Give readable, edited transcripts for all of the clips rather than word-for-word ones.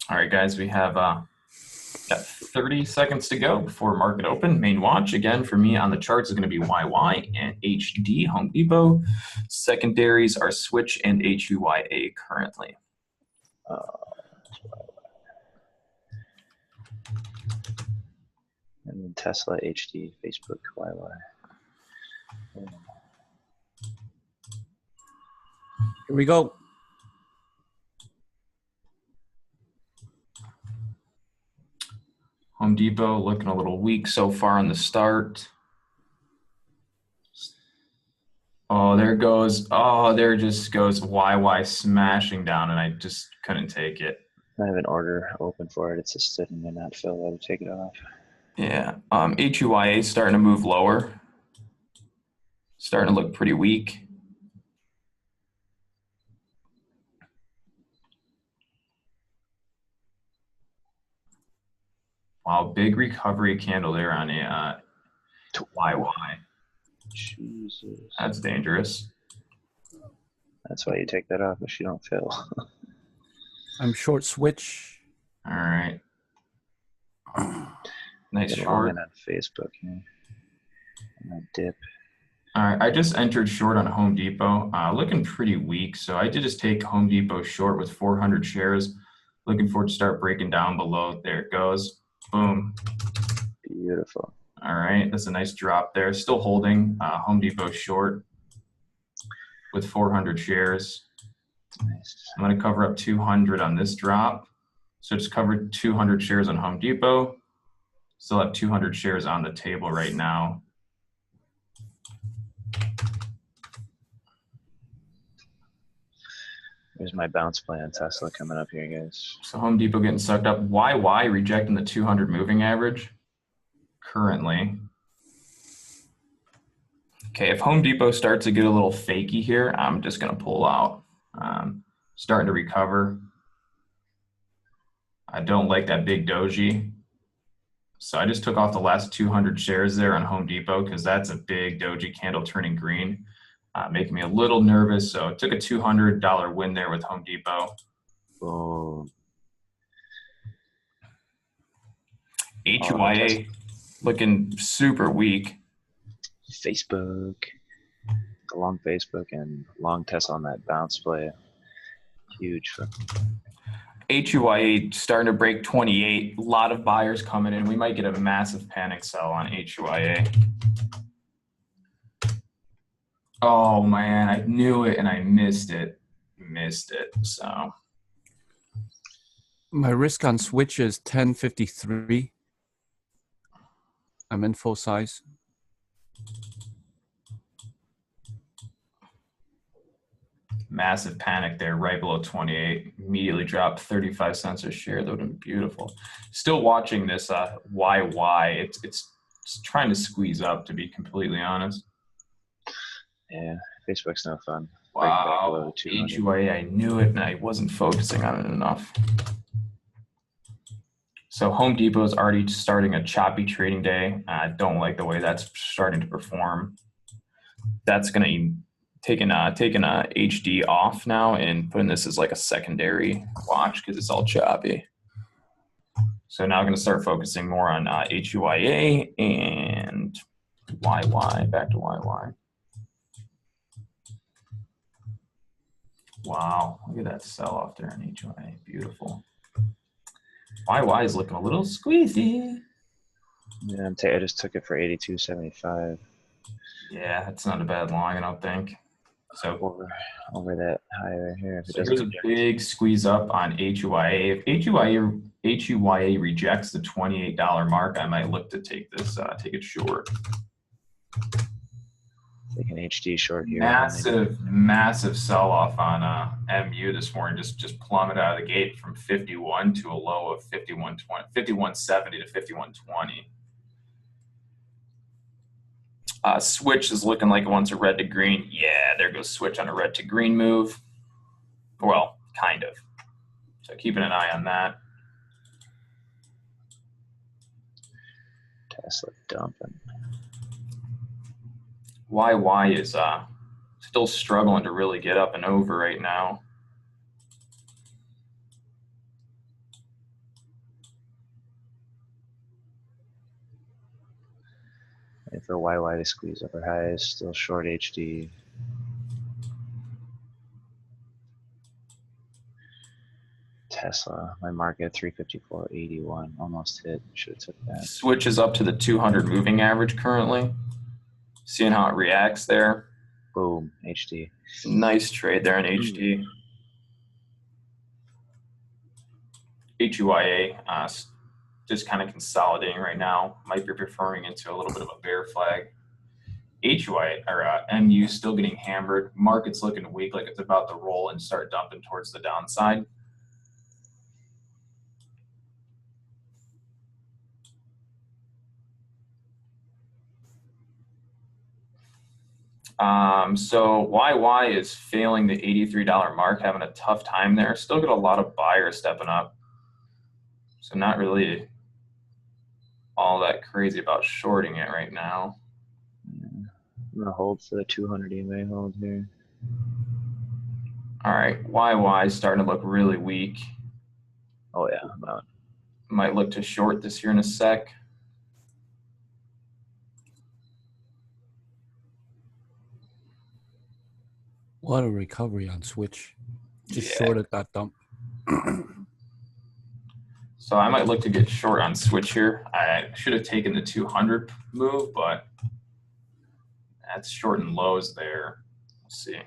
All right, guys, we have got 30 seconds to go before market open. Main watch, again, for me on the charts is going to be YY and HD, Home Depot. Secondaries are Switch and HUYA currently. And Tesla, HD, Facebook, YY. Here we go. Home Depot looking a little weak so far on the start. Oh, there goes. Oh, there just goes YY smashing down, and I just couldn't take it. I have an order open for it. It's just sitting there not filled. I would take it off. Yeah. HUYA is starting to move lower. Starting to look pretty weak. Wow, big recovery candle there on a YY. Jesus. That's dangerous. That's why you take that off if you don't fill. I'm short Switch. All right. Nice Get short. on Facebook here. And that dip. All right, I just entered short on Home Depot. Looking pretty weak, so I did just take Home Depot short with 400 shares. Looking for it to start breaking down below. There it goes. Boom. Beautiful. All right, that's a nice drop there. Still holding Home Depot short with 400 shares. Nice. I'm going to cover up 200 on this drop. So just covered 200 shares on Home Depot. Still have 200 shares on the table right now. Here's my bounce play on Tesla coming up here, guys. So Home Depot getting sucked up. YY rejecting the 200 moving average currently. Okay, if Home Depot starts to get a little fakey here, I'm just going to pull out. Starting to recover. I don't like that big doji. So I just took off the last 200 shares there on Home Depot because that's a big doji candle turning green. Making me a little nervous. So I took a $200 win there with Home Depot. Boom. HUYA looking super weak. Facebook. Long Facebook and long Tesla on that bounce play. Huge. HUYA starting to break 28. A lot of buyers coming in. We might get a massive panic sell on HUYA. Oh man, I knew it and I missed it. So My risk on Switch is 1053. I'm in full size. massive panic there right below 28. Immediately dropped 35 cents a share. That would have been beautiful. Still watching this YY. It's trying to squeeze up, to be completely honest. Yeah, Facebook's no fun. Wow, HUA, I knew it and I wasn't focusing on it enough. So Home Depot is already starting a choppy trading day. I don't like the way that's starting to perform. That's going to taking a HD off now and putting this as like a secondary watch because it's all choppy. So now I'm going to start focusing more on HUYA and YY, back to YY. Wow, look at that sell off there on HUYA, beautiful. YY is looking a little squeezy. Yeah, I just took it for 82.75. Yeah, that's not a bad long, I don't think. So over that high right here. So here's a big squeeze up on HUYA. If HUYA rejects the $28 mark, I might look to take this, take it short. Take an HD short here. Massive sell-off on MU this morning. Just plummeted out of the gate from 51 to a low of 51.70 to 51.20. Switch is looking like it wants a red to green. Yeah, there goes Switch on a red to green move. Well, kind of. So keeping an eye on that. Tesla dumping. YY is still struggling to really get up and over right now. Wait for YY to squeeze upper highs. Still short HD. Tesla, my market 354.81, almost hit. Should have took that. Switch is up to the 200 moving average currently. Seeing how it reacts there. Boom, HD. Nice trade there in HD. HUIA just kind of consolidating right now. Might be referring into a little bit of a bear flag. HUIA or MU still getting hammered. Market's looking weak, like it's about to roll and start dumping towards the downside. So YY is failing the $83 mark, having a tough time there. Still got a lot of buyers stepping up. So not really all that crazy about shorting it right now. Yeah. I'm gonna hold for the 200 EMA hold here. All right, YY is starting to look really weak. Oh yeah, I'm out. Might look to short this here in a sec. What a recovery on Switch. Just Yeah. shorted that dump. So I might look to get short on Switch here. I should have taken the 200 move, but that's short and lows there. Let's see.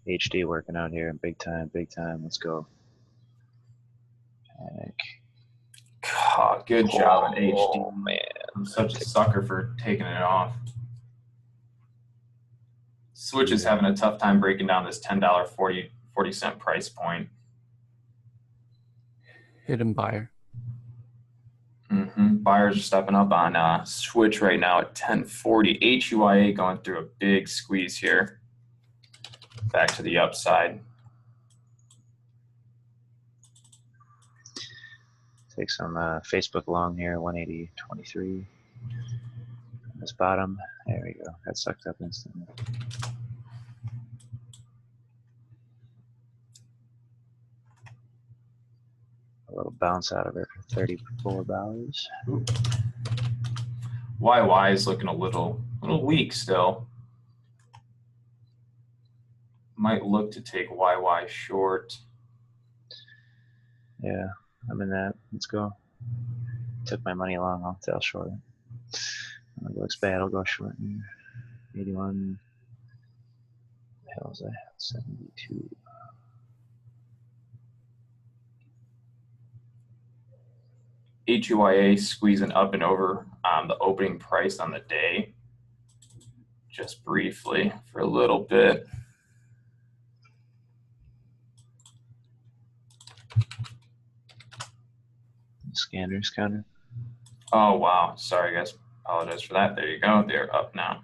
HD working out here, big time, big time. Let's go. Panic. God, good job on HD. Oh man, I'm such a sucker for taking it off. Switch is having a tough time breaking down this $10 40 cent price point. Hidden buyer. Buyers are stepping up on Switch right now at 1040. HUIA going through a big squeeze here. Back to the upside. take some Facebook long here, 180.23. This bottom, there we go. Got sucked up instantly. A little bounce out of it for $34. YY is looking a little weak still. Might look to take YY short. Yeah, I'm in that. Let's go. Took my money long. I'll tail short it. When it looks bad, I'll go short here. 81. What the hell is that? 72. HUIA squeezing up and over the opening price on the day. Just briefly for a little bit. Scanners counter. Oh, wow. Sorry, guys. Apologize for that. There you go. They're up now.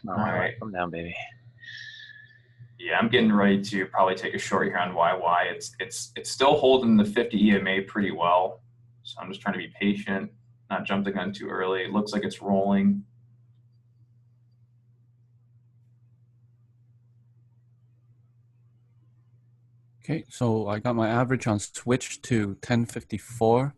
Come on, all right. Come down, baby. Yeah, I'm getting ready to probably take a short here on YY. It's still holding the 50 EMA pretty well. So I'm just trying to be patient, not jump the gun too early. It looks like it's rolling. Okay, so I got my average on Switch to 1054.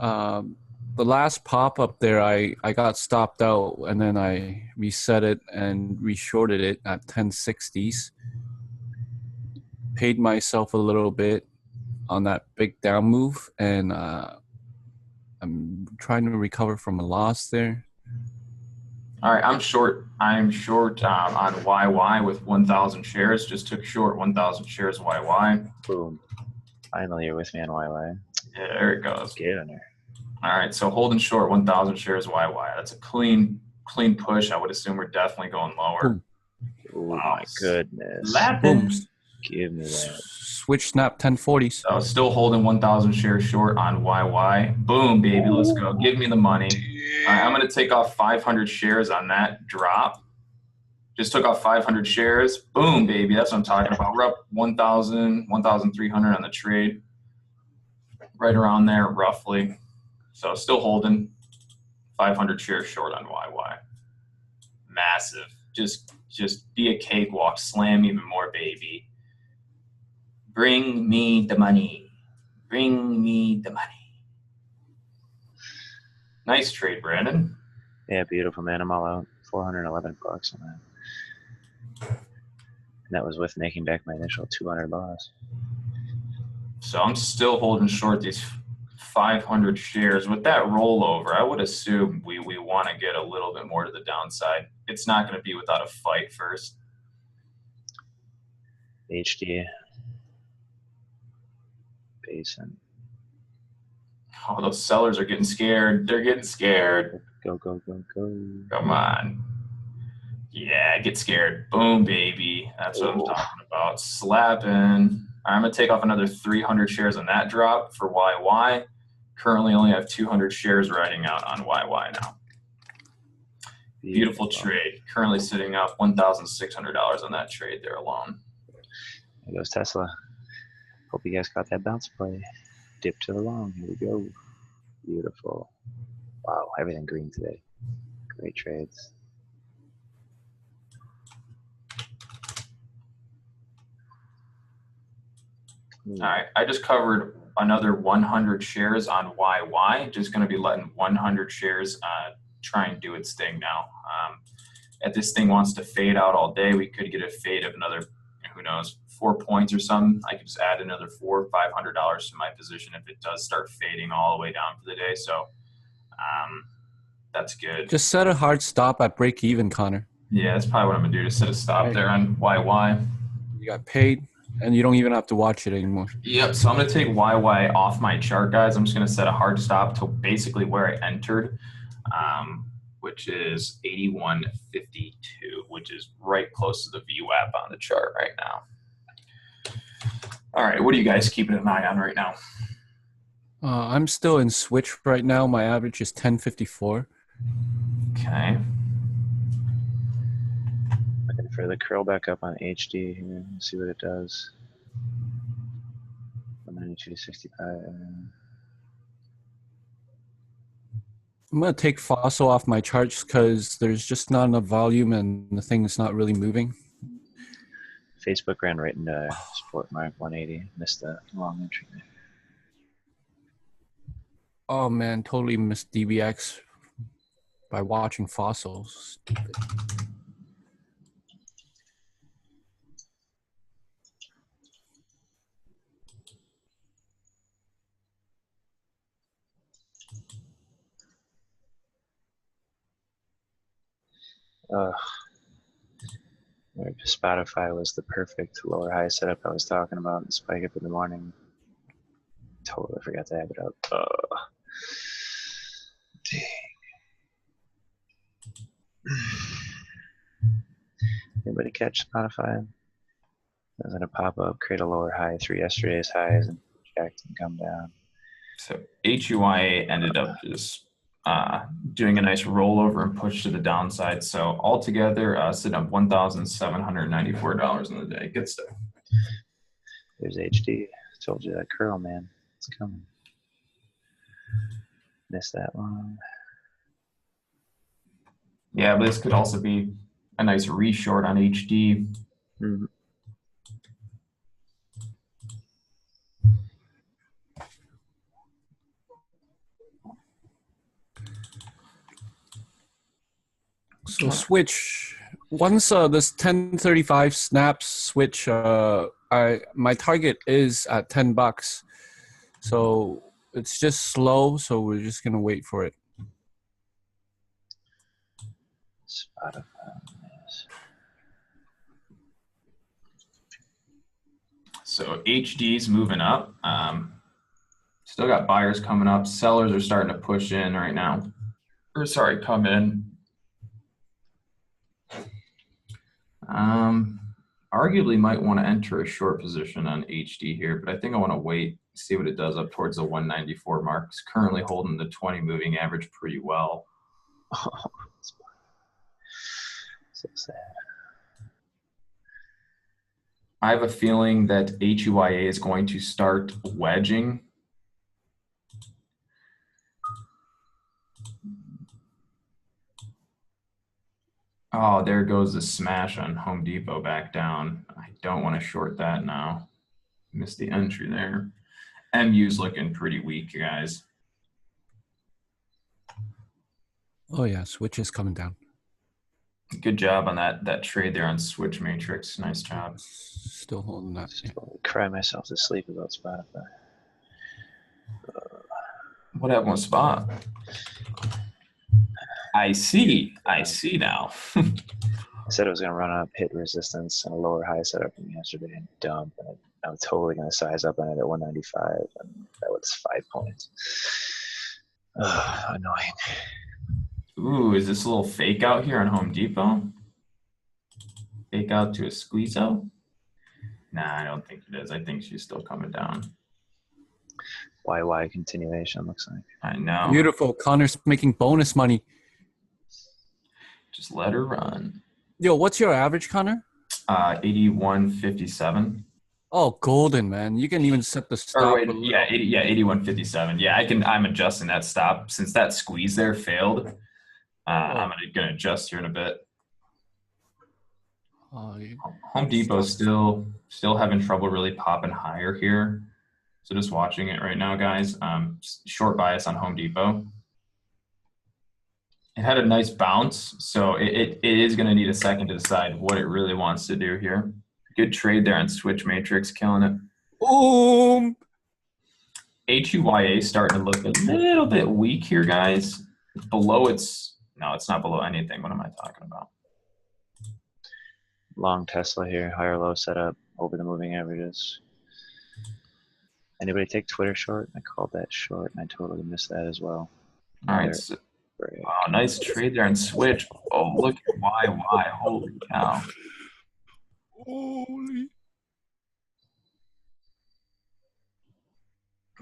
The last pop up there, I got stopped out and then I reset it and reshorted it at 1060s. Paid myself a little bit on that big down move, and I'm trying to recover from a loss there. All right, I'm short. I'm short on YY with 1,000 shares. Just took short 1,000 shares YY. Boom. Finally, you're with me on YY. Yeah, there it goes. Get in there. All right, so holding short 1,000 shares YY. That's a clean push. I would assume we're definitely going lower. Boom. Oh Wow. my goodness. Boom. Give me that. Switch snap 1040s. So still holding 1,000 shares short on YY. Boom, baby, let's go. Give me the money. All right, I'm going to take off 500 shares on that drop. Just took off 500 shares. Boom, baby. That's what I'm talking about. We're up 1,000, 1,300 on the trade. Right around there, roughly. So still holding 500 shares short on YY. Massive. Just be a cakewalk. Slam even more, baby. Bring me the money. Bring me the money. Nice trade, Brandon. Yeah, beautiful, man. I'm all out. $411 on that. And that was with making back my initial 200 loss. So I'm still holding short these 500 shares. With that rollover, I would assume we want to get a little bit more to the downside. It's not going to be without a fight first. HD. Basin. Oh, those sellers are getting scared. They're getting scared. Go, go, go, go. Come on. Yeah, get scared. Boom, baby. That's what I'm talking about. Slapping. I'm going to take off another 300 shares on that drop for YY. Currently only have 200 shares riding out on YY now. Beautiful trade. Currently sitting up $1,600 on that trade there alone. There goes Tesla. Hope you guys caught that bounce play. Dip to the long. Here we go. Beautiful. Wow, everything green today. Great trades. All right, I just covered another 100 shares on YY. Just going to be letting 100 shares try and do its thing now. If this thing wants to fade out all day, we could get a fade of another, who knows, 4 points or something. I could just add another $400 or $500 to my position if it does start fading all the way down for the day. So that's good. Just set a hard stop at break even, Connor. Yeah, that's probably what I'm going to do, to set a stop there on YY. You got paid, and you don't even have to watch it anymore. Yep, so I'm going to take YY off my chart, guys. I'm just going to set a hard stop to basically where I entered, which is 81.52, which is right close to the VWAP on the chart right now. All right, what are you guys keeping an eye on right now? I'm still in switch right now. My average is 10.54. Okay. Looking for the curl back up on HD here. Let's see what it does. 192.65. I'm going to take fossil off my charts because there's just not enough volume and the thing's not really moving. Facebook ran right into support mark 180. Missed the long entry there. Oh, man, totally missed DBX by watching fossils. Stupid. Spotify was the perfect lower high setup I was talking about. The spike up in the morning. Totally forgot to add it up. Dang. Anybody catch Spotify? It was gonna pop up, create a lower high through yesterday's highs and project and come down. So HUIA ended up just doing a nice rollover and push to the downside. So altogether, sitting up $1,794 in the day. Good stuff. There's HD. Told you that curl, man. It's coming. Missed that one. Yeah, but this could also be a nice reshort on HD. Mm-hmm. So switch. Once this 1035 snaps switch, my target is at $10. So it's just slow, so we're just gonna wait for it. Spotify. So HD's moving up. Still got buyers coming up. Sellers are starting to push in right now. Or sorry, come in. Arguably might want to enter a short position on HD here, but I think I want to wait, see what it does up towards the 194 mark. It's currently holding the 20 moving average pretty well. Oh, so sad. I have a feeling that HUIA is going to start wedging. Oh, there goes the smash on Home Depot back down. I don't want to short that now. Missed the entry there. MU's looking pretty weak, guys. Oh yeah, switch is coming down. Good job on that trade there on switch matrix. Nice job. Still holding that. Yeah. Slowly cry myself to sleep about Spotify. What happened with Spot? I see now. I said it was going to run up, hit resistance, and a lower high setup from yesterday and dump. And I'm totally going to size up on it at 195, and that was 5 points. Annoying. Ooh, is this a little fake out here on Home Depot? Fake out to a squeeze out? Nah, I don't think it is. I think she's still coming down. YY continuation looks like. I know. Beautiful. Connor's making bonus money. Just let her run. Yo, what's your average, Connor? 81.57. Oh, golden, man. You can even set the stop. Or wait, yeah, 81.57. Yeah, I'm adjusting that stop since that squeeze there failed. I'm gonna adjust here in a bit. Home Depot's still having trouble really popping higher here. So just watching it right now, guys. Short bias on Home Depot. It had a nice bounce, so it is going to need a second to decide what it really wants to do here. Good trade there on switch matrix, killing it. Boom. HUYA starting to look a little bit weak here, guys. Below no, it's not below anything. What am I talking about? Long Tesla here, higher low setup over the moving averages. Anybody take Twitter short? I called that short and I totally missed that as well. All right. So, wow, nice trade there on switch. Oh, look at YY. Holy cow. Holy.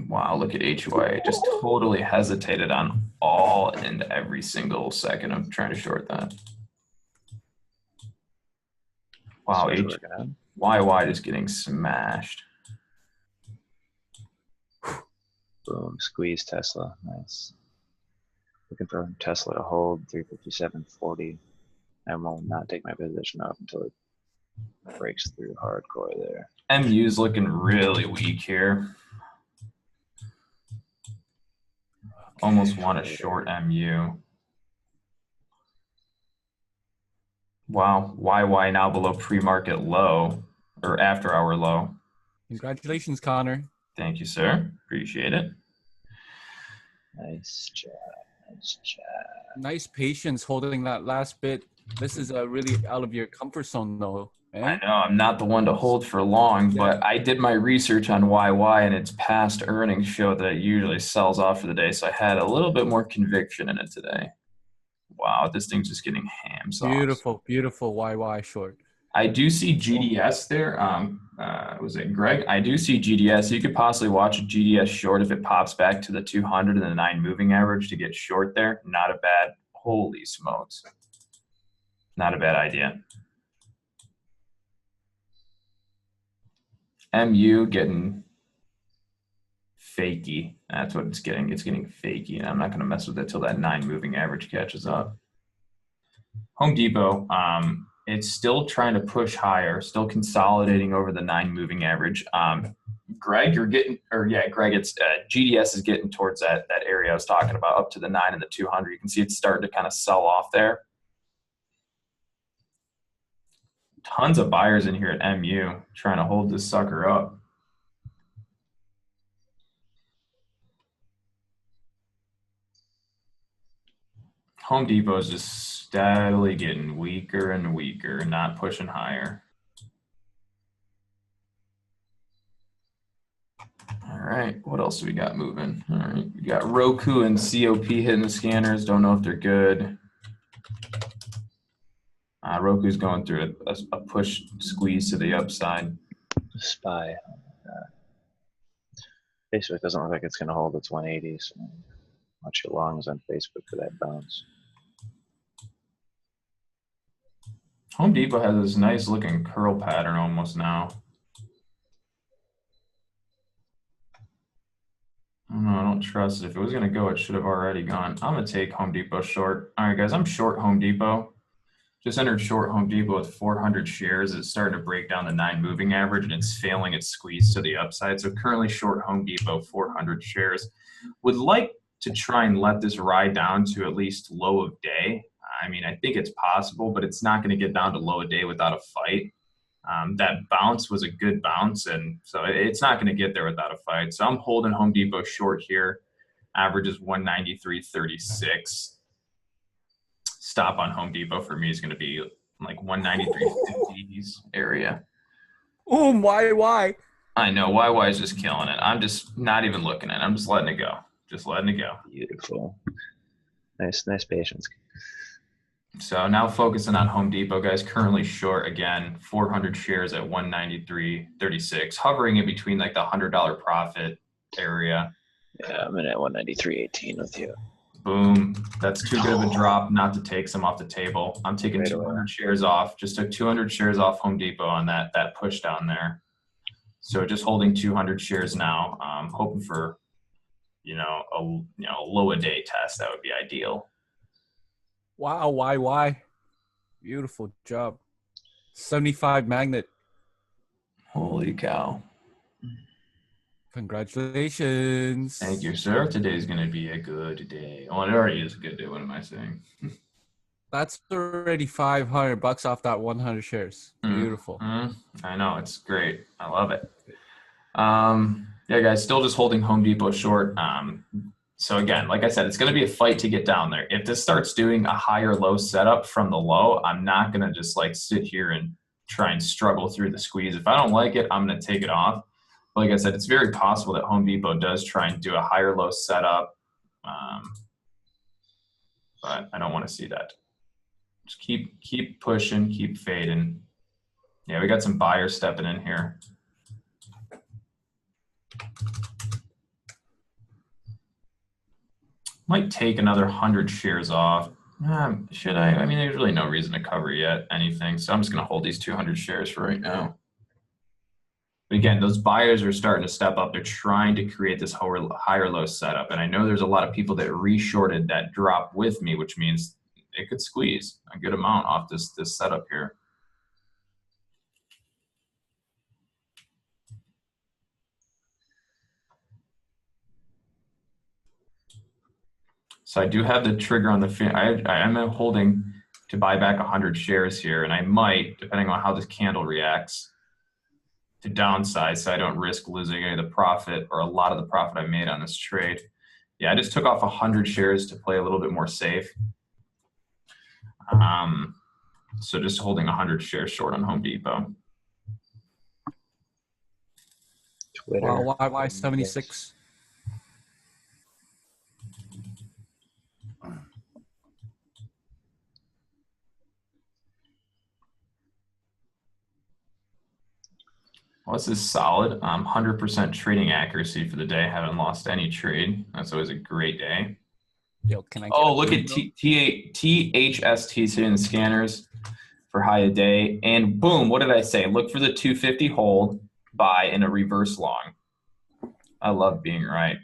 Wow, look at HUYA. Just totally hesitated on all and every single second of trying to short that. Wow, YY just getting smashed. Boom, squeeze Tesla. Nice. Looking for Tesla to hold 357.40. I will not take my position off until it breaks through hardcore there. MU's looking really weak here. Almost want to short MU. Wow, YY now below pre-market low or after hour low. Congratulations, Connor. Thank you, sir. Appreciate it. Nice job. Nice job. Nice patience holding that last bit. This is really out of your comfort zone, though. Eh? I know I'm not the one to hold for long, but I did my research on YY, and its past earnings show that it usually sells off for the day, so I had a little bit more conviction in it today. Wow, this thing's just getting ham sauce. Beautiful, beautiful YY short. I do see GDS there. Was it Greg? I do see GDS. You could possibly watch a GDS short if it pops back to the 200 and the 9 moving average to get short there. Not a bad, holy smokes. Not a bad idea. MU getting fakey. That's what it's getting. It's getting fakey. And I'm not going to mess with it till that 9 moving average catches up. Home Depot, it's still trying to push higher, still consolidating over the 9 moving average. Greg, Greg, it's GDS is getting towards that area I was talking about, up to the 9 and the 200. You can see it's starting to kind of sell off there. Tons of buyers in here at MU trying to hold this sucker up. Home Depot is just steadily getting weaker and weaker, not pushing higher. All right, what else do we got moving? All right, we got Roku and COP hitting the scanners. Don't know if they're good. Roku's going through a push squeeze to the upside. SPY. Facebook doesn't look like it's going to hold its 180, so watch your longs on Facebook for that bounce. Home Depot has this nice looking curl pattern almost now. I don't trust it. If it was going to go, it should have already gone. I'm going to take Home Depot short. All right, guys, I'm short Home Depot. Just entered short Home Depot with 400 shares. It's starting to break down the 9 moving average, and it's failing its squeeze to the upside. So currently short Home Depot, 400 shares. Would like to try and let this ride down to at least low of day. I mean, I think it's possible, but it's not going to get down to low of day without a fight. That bounce was a good bounce, and so it's not going to get there without a fight. So I'm holding Home Depot short here. Average is 193.36. Stop on Home Depot for me is going to be like 193.50 area. Oh, why? I know YY is just killing it. I'm just not even looking at it. I'm just letting it go. Just letting it go. Beautiful. Nice patience. So now focusing on Home Depot, guys, currently short again, 400 shares at 193.36, hovering in between like the $100 profit area. Yeah, I'm in at 193.18 with you. Boom. That's too good of a drop not to take some off the table. I'm taking Right 200 away. shares off. Just took 200 shares off Home Depot on that push down there. So just holding 200 shares now. Hoping for, a low a day test. That would be ideal. Wow, why? Beautiful job. 75 magnet. Holy cow. Congratulations. Thank you, sir. Today's going to be a good day. Oh, it already is a good day. What am I saying? That's already $500 off that 100 shares. Beautiful. I know. It's great. I love it. Yeah, guys, still just holding Home Depot short. So again, like I said, it's going to be a fight to get down there. If this starts doing a higher low setup from the low, I'm not going to just like sit here and try and struggle through the squeeze. If I don't like it, I'm going to take it off. But like I said, it's very possible that Home Depot does try and do a higher low setup. But I don't want to see that. Just keep pushing, keep fading. Yeah, we got some buyers stepping in here. Might take another 100 shares off. Should I? I mean, there's really no reason to cover yet anything. So I'm just going to hold these 200 shares for right now. But again, those buyers are starting to step up. They're trying to create this higher low setup. And I know there's a lot of people that reshorted that drop with me, which means it could squeeze a good amount off this setup here. So I do have the trigger on the, I am holding to buy back 100 shares here, and I might, depending on how this candle reacts, to downsize so I don't risk losing any of the profit or a lot of the profit I made on this trade. Yeah, I just took off 100 shares to play a little bit more safe. So just holding 100 shares short on Home Depot. Twitter. Wow, why 76? Well, this is solid. 100% trading accuracy for the day. Haven't lost any trade. That's always a great day. Yo, can I? Oh, look at THST hitting the scanners for high a day. And boom, what did I say? Look for the 250 hold, buy in a reverse long. I love being right.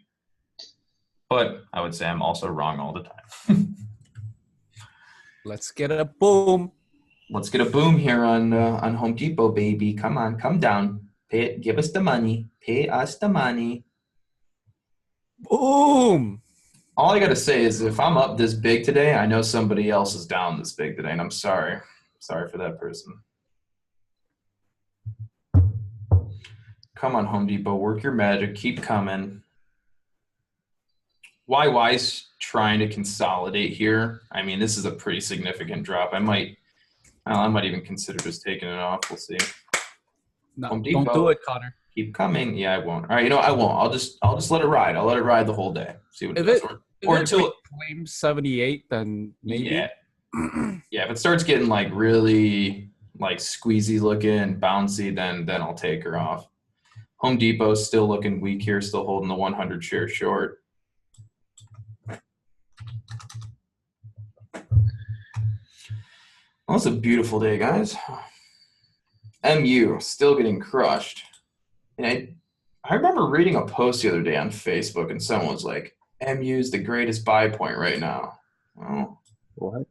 But I would say I'm also wrong all the time. Let's get a boom. Let's get a boom here on Home Depot, baby. Come on, come down. Pay it. Give us the money. Pay us the money. Boom. All I got to say is if I'm up this big today, I know somebody else is down this big today, and I'm sorry. Sorry for that person. Come on, Home Depot. Work your magic. Keep coming. YY's trying to consolidate here. I mean, this is a pretty significant drop. I might even consider just taking it off. We'll see. No, Home Depot, don't do it, Connor. Keep coming. Yeah, I won't. All right, I won't. I'll just let it ride. I'll let it ride the whole day. See what it does. Or until it claims 78, then maybe. Yeah. Yeah, if it starts getting like really like squeezy looking, bouncy, then I'll take her off. Home Depot's still looking weak here, still holding the 100 share short. Well, it's a beautiful day, guys. MU still getting crushed. And I remember reading a post the other day on Facebook, and someone was like, MU's the greatest buy point right now. Oh. What?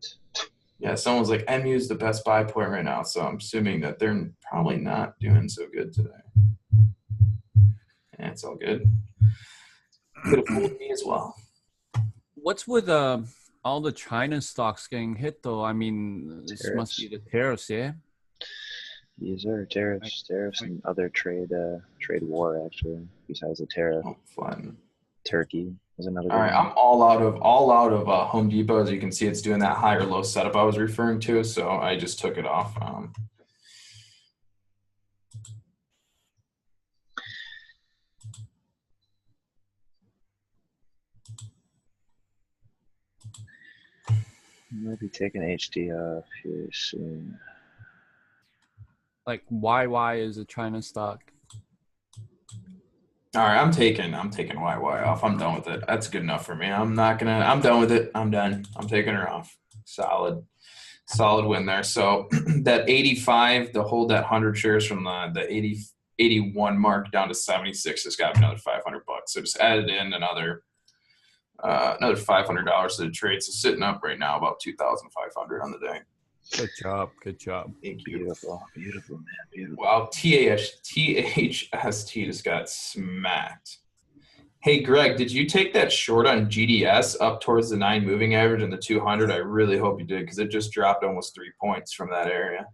Yeah, someone's like, MU's the best buy point right now. So I'm assuming that they're probably not doing so good today. Yeah, it's all good. Could have fooled me as well. What's with all the China stocks getting hit though? I mean, this must be the tariffs, yeah. These are tariffs, and other trade war actually. Besides the tariff, Oh, fun. Turkey is another. All Big right, one. I'm all out of Home Depot. As you can see, it's doing that high or low setup I was referring to, so I just took it off. Might be taking HD off here soon. Like YY is a China stock. All right, I'm taking YY off. I'm done with it. That's good enough for me. I'm done with it. I'm done. I'm taking her off. Solid win there. So that 85 to hold that 100 shares from the 81 mark down to 76 has got me another $500. So just added in another $500 to the trade. So sitting up right now about 2,500 on the day. Good job. Good job. Thank you. Beautiful, beautiful, man, beautiful. Wow, THST just got smacked. Hey, Greg, did you take that short on GDS up towards the 9 moving average and the 200? I really hope you did because it just dropped almost 3 points from that area.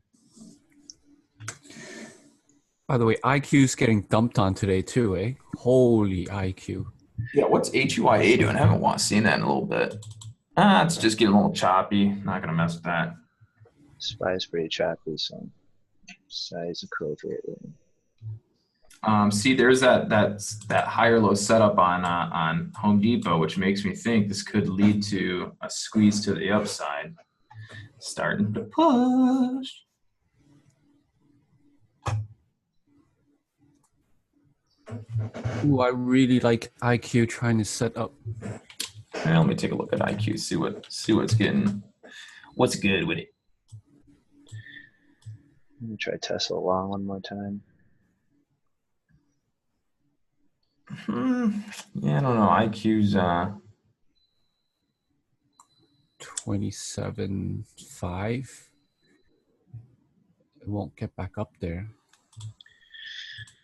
By the way, IQ's getting dumped on today too, eh? Holy IQ. Yeah, what's HUIA doing? I haven't seen that in a little bit. It's just getting a little choppy. Not going to mess with that. SPY's pretty choppy, so size appropriate. See, there's that higher low setup on Home Depot, which makes me think this could lead to a squeeze to the upside. Starting to push. Ooh, I really like IQ trying to set up. Let me take a look at IQ, see what's good with it. Let me try Tesla long one more time. Yeah, I don't know. IQ's 27.5. It won't get back up there.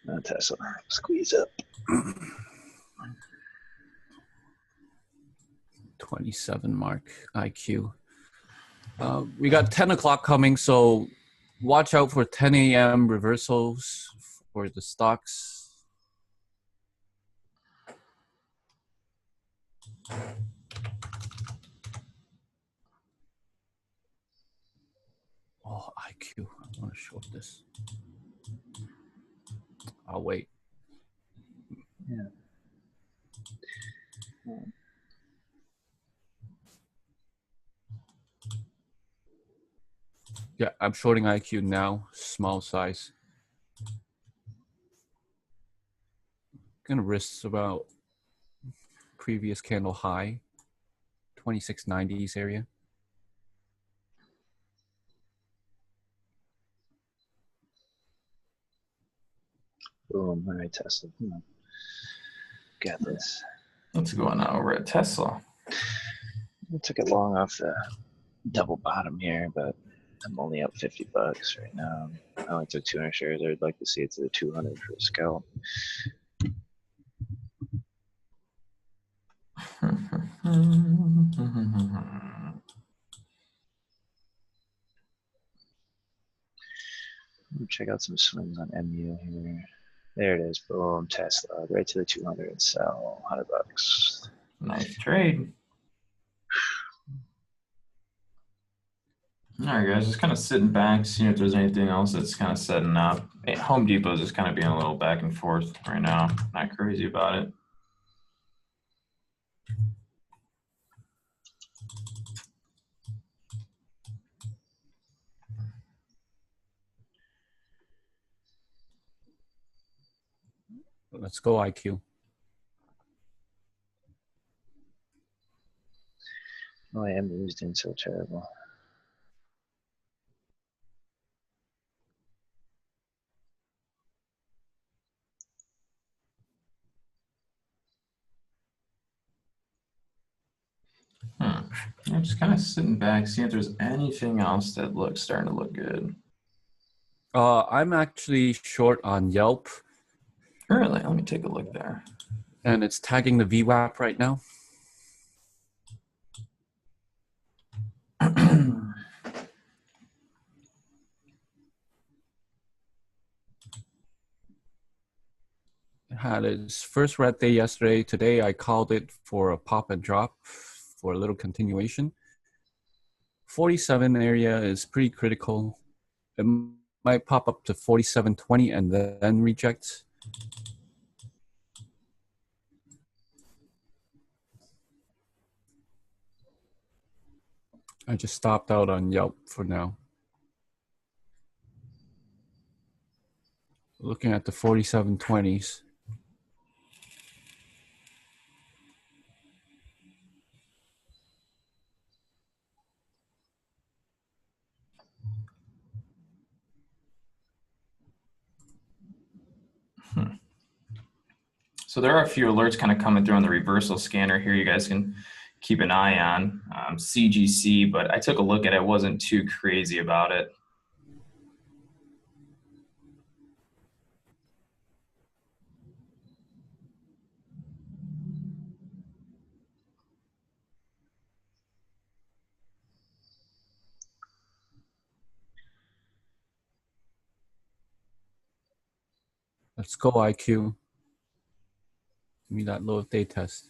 Not Tesla. Squeeze up. 27 mark IQ. We got 10 o'clock coming, so watch out for 10 a.m. reversals for the stocks. Oh, IQ. I want to show this. I'll wait. Yeah. Yeah, I'm shorting IQ now, small size. Gonna risk about previous candle high, 2690s area. Boom. All right, Tesla. Come on. Got this. what's going on over at Tesla? I took it long off the double bottom here, but I'm only up $50 right now. I only took 200 shares. I'd like to see it to the 200 for a scalp. Check out some swings on MU here. There it is. Boom. Tesla. Right to the 200 and sell. $100. Nice trade. All right, guys, just kind of sitting back, seeing if there's anything else that's kind of setting up. Home Depot's just kind of being a little back and forth right now. Not crazy about it. Let's go IQ. Oh, MU is doing so terrible. I'm just kind of sitting back, seeing if there's anything else that starting to look good. I'm actually short on Yelp. Really? Let me take a look there. And it's tagging the VWAP right now. Had its first red day yesterday. Today I called it for a pop and drop for a little continuation. 47 area is pretty critical. It might pop up to 47.20 and then reject. I just stopped out on Yelp for now. Looking at the 47.20s. So there are a few alerts kind of coming through on the reversal scanner here. You guys can keep an eye on CGC, but I took a look at it. Wasn't too crazy about it. Let's go IQ. Give me that low of day test.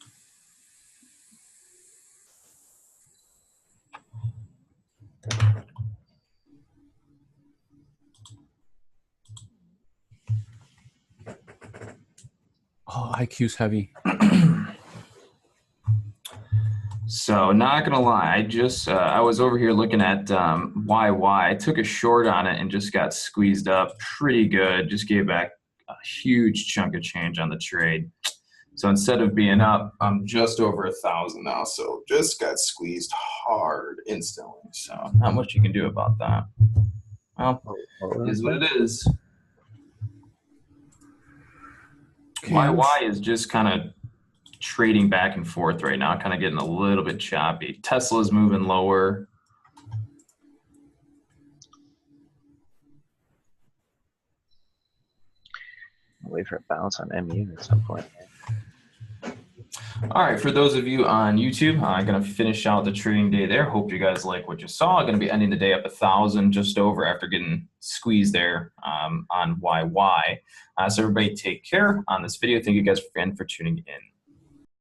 Oh, IQ's heavy. So not gonna lie, I was over here looking at YY. I took a short on it and just got squeezed up pretty good. Just gave back a huge chunk of change on the trade. So instead of being up, I'm just over 1,000 now. So just got squeezed hard instantly. So not much you can do about that. Well, it is what it is. YY is just kind of trading back and forth right now, kind of getting a little bit choppy. Tesla's moving lower. I'll wait for a bounce on MU at some point. All right, for those of you on YouTube, I'm going to finish out the trading day there. Hope you guys like what you saw. I'm going to be ending the day up 1,000 just over after getting squeezed there on YY. So everybody take care on this video. Thank you guys again for tuning in.